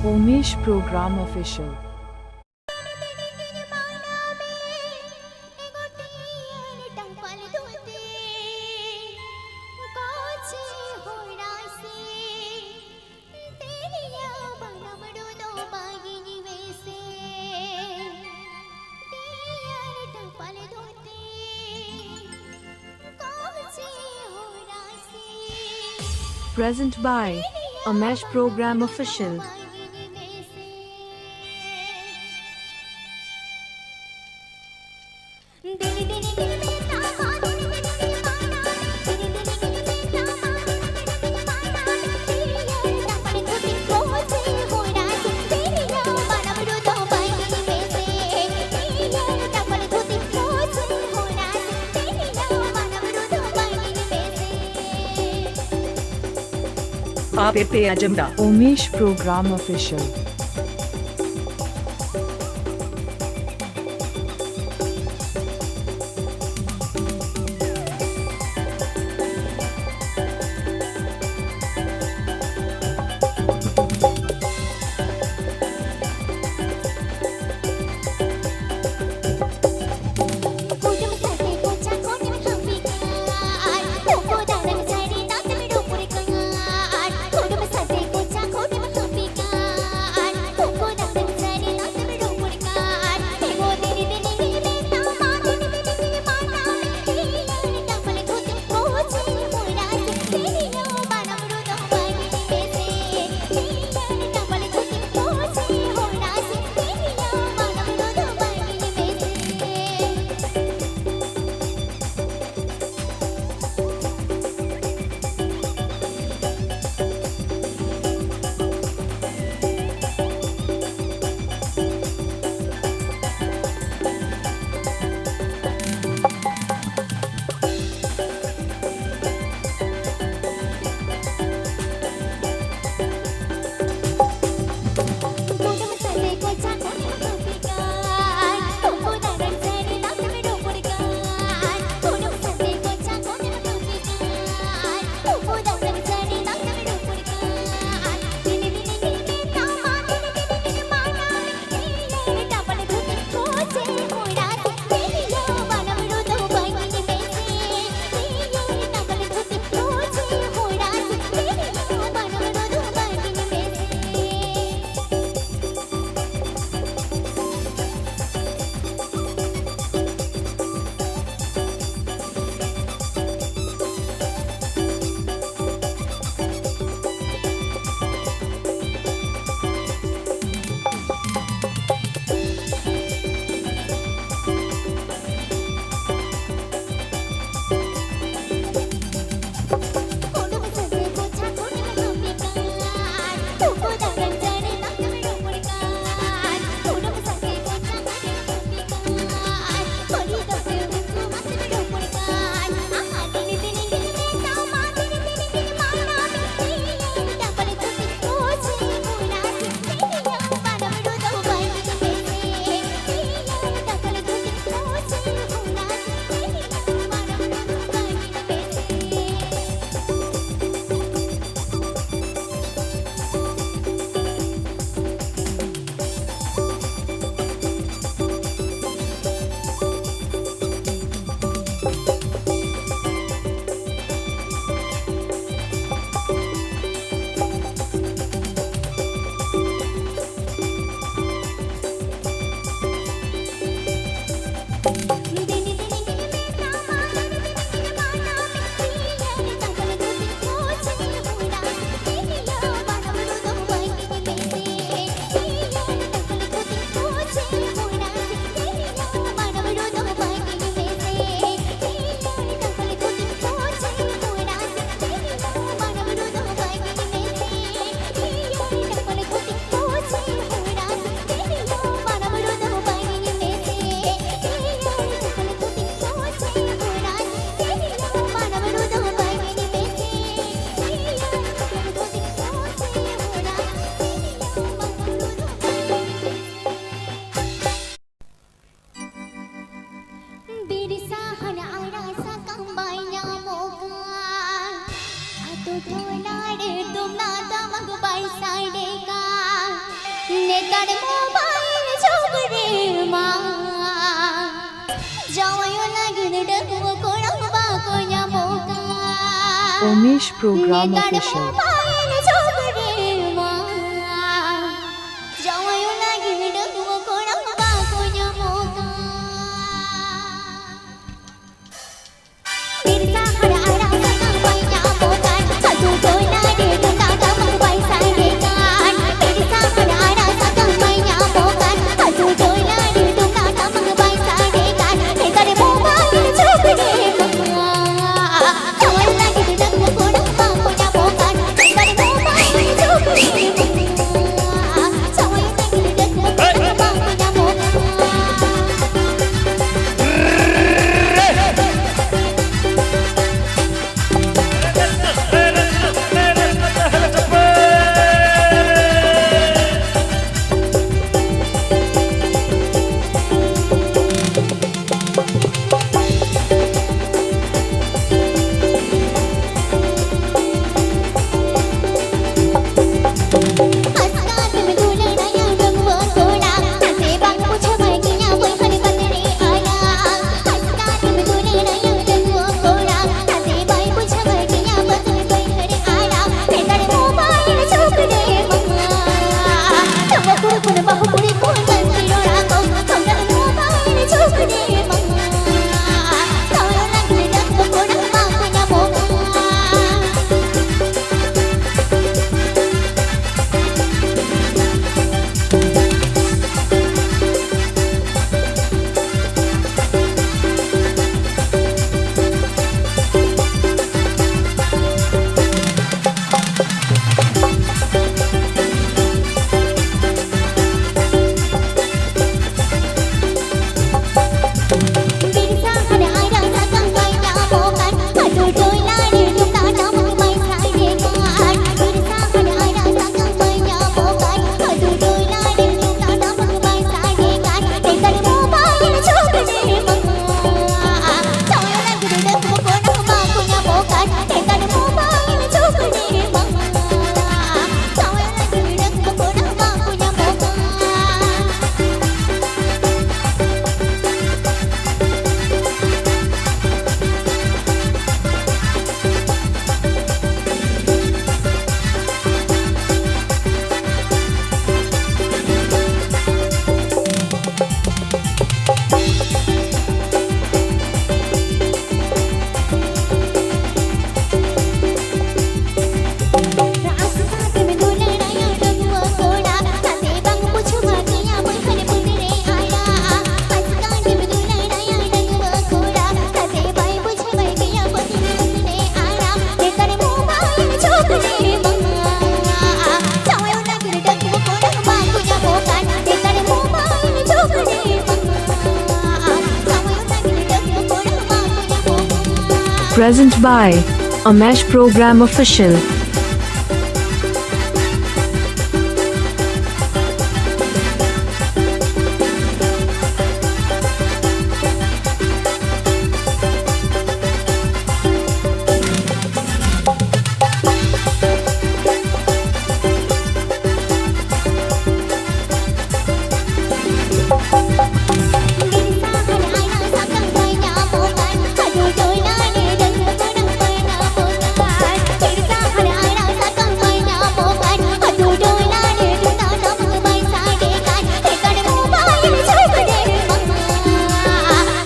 Omesh Program Official. Present by Omesh Program Official. आप पे agenda Omesh Program Official. તારે mobile છોકરે માં જવાયો લાગીને ડગવો કોળંબા કોયા મોકા Umesh Program તારે Official. મોબાઈલ છોકરે માં જવાયો લાગીને ડગવો કોળંબા કોયા મોકા બિરસા હર આરા સકા પૈયા મોકા હજુ જોઈના દે દાદા મગ પૈસા દે કાન બિરસા હર આરા સકા પૈયા મોકા હજુ જોઈના દે દાદા મગ પૈસા દે કાન હે તારે મોબાઈલ છોકરે માં જવાયો લાગીને ડગવો કોળંબા કોયા મોકા હે તારે મોબાઈલ છોકરે માં જવાયો લાગીને ડગવો કોળંબા કોયા મોકા हसनात में दुलड़ा या रंगवा कोड़ा हसे बाग पूछे भाई किया कोई खड़े बंदरे आया हसनात में दुलड़ा या रंगवा कोड़ा हसे भाई पूछे भाई किया बंदरे कोई खड़े आया तेरे मोबाइल छोकरे मम्मा तब कुड़ बहुकुड़ी कोण बंदी रोड़ा को तेरे मोबाइल छोकरे मम्मा तारा लगने रंग कोड़ा मांगना मोका बिरसा हर आरा सका पैया मोका हजू जोइला रे दादा मग पैसा दे कान बिरसा हर आरा सका पैया मोका हजू जोइला रे दादा मग पैसा दे कान हे तारे मोबाइल छोकरे मम्मा जवायो लागिने डगવો कोळंबा कोया मोका हे तारे मोबाइल छोकरे मम्मा जवायो लागिने डगવો कोळंबा कोया मोका आसपास में दुलड़ा या रंगवा कोड़ा हसे बाग पूछे भाई किया कोई खड़े बंदरे आया आसपास में दुलड़ा या रंगवा कोड़ा हसे भाई पूछे भाई किया बंदरे आया हे तारे मोबाइल छोकरे मम्मा जवायो लागिने डगવો कोळंबा कोया मोका हे तारे मोबाइल छोकरे मम्मा जवायो लागिने डगવો कोळंबा कोया मोका Present by Umesh Program Official. Birsa हर आरा सका पैया मोका हजू जोइला रे डगવો कोळंबा मोका बिरसा हर आरा सका पैया मोका हजू जोइला रे दादा मग पैसा दे कान हे तारे मोबाइल छोकरे मम्मा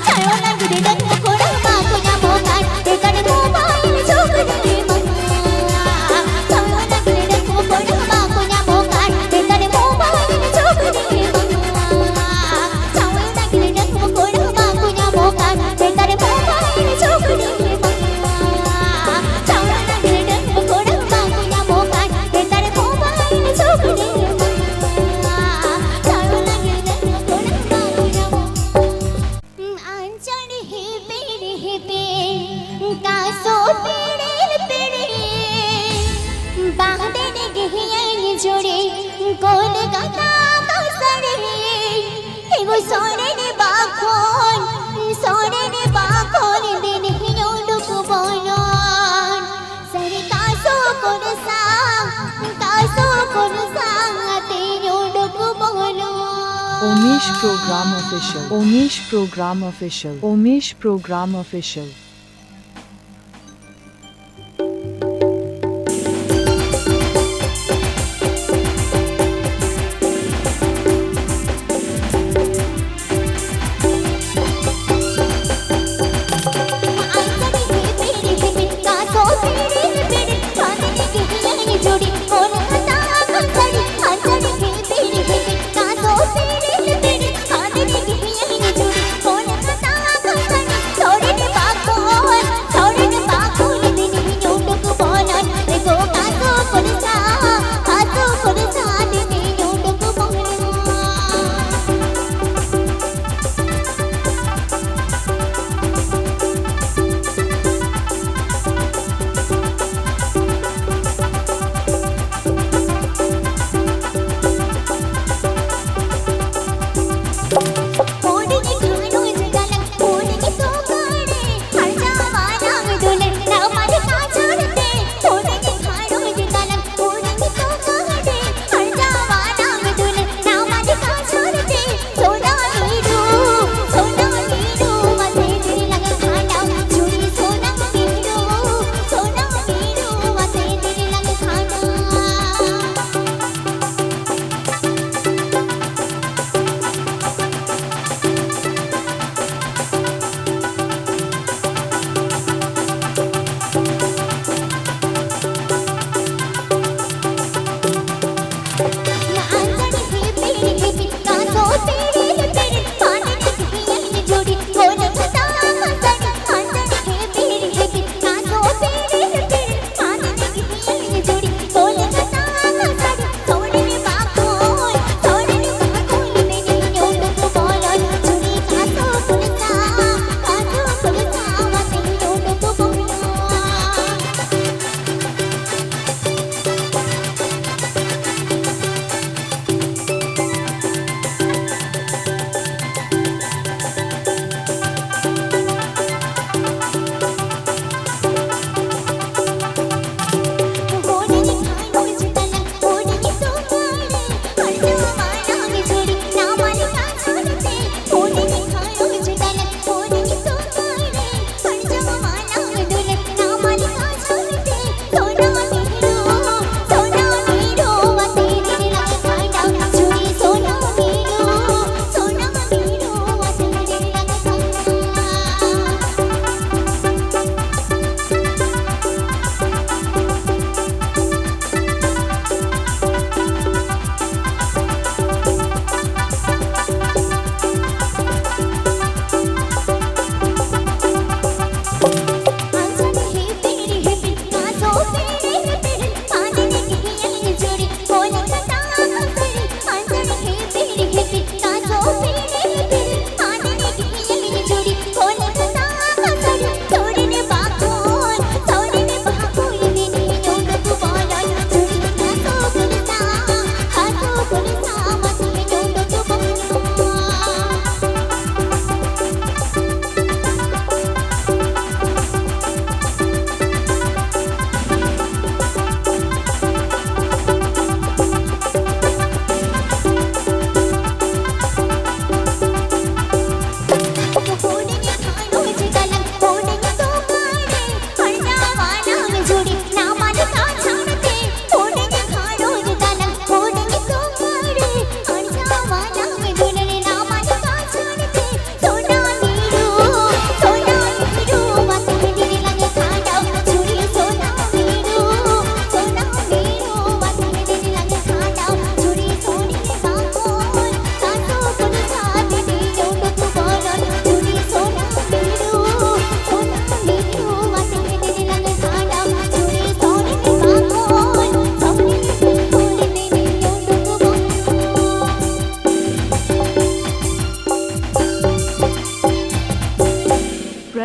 जवायो लागिने डगવો कोळंबा कोया मोका हे तारे मोबाइल छोकरे मम्मा जवायो लागिने डगવો कोळंबा कोया मोका हे तारे मोबाइल छोकरे मम्मा जवायो लागिने डगવો कोळंबा कोया मोका हे तारे मोबाइल छोकरे मम्मा जवायो लागिने डगવો कोळंबा कोया मोका हे तारे मोबाइल छोकरे मम्मा जवायो लागिने डगવો कोळंबा कोया मोका आंचल हे पे कासो पेड़े बांधने गहियाई जोड़े कोल गाता कसरे एगो सोने ने बाखोन दिन हियो डुक बोलोन सरे कासो कोन सा तेरो डुक बोलोन Omesh Program Official. Omesh Program Official. Omesh Program Official.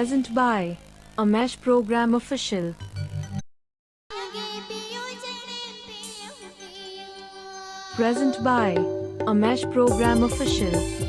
Present by Amesh Program Official. Present by Amesh Program Official.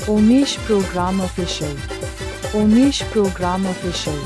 Omesh Program Official. Omesh Program Official.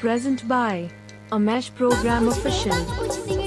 Present by Amesh Program Official. कुछ दिन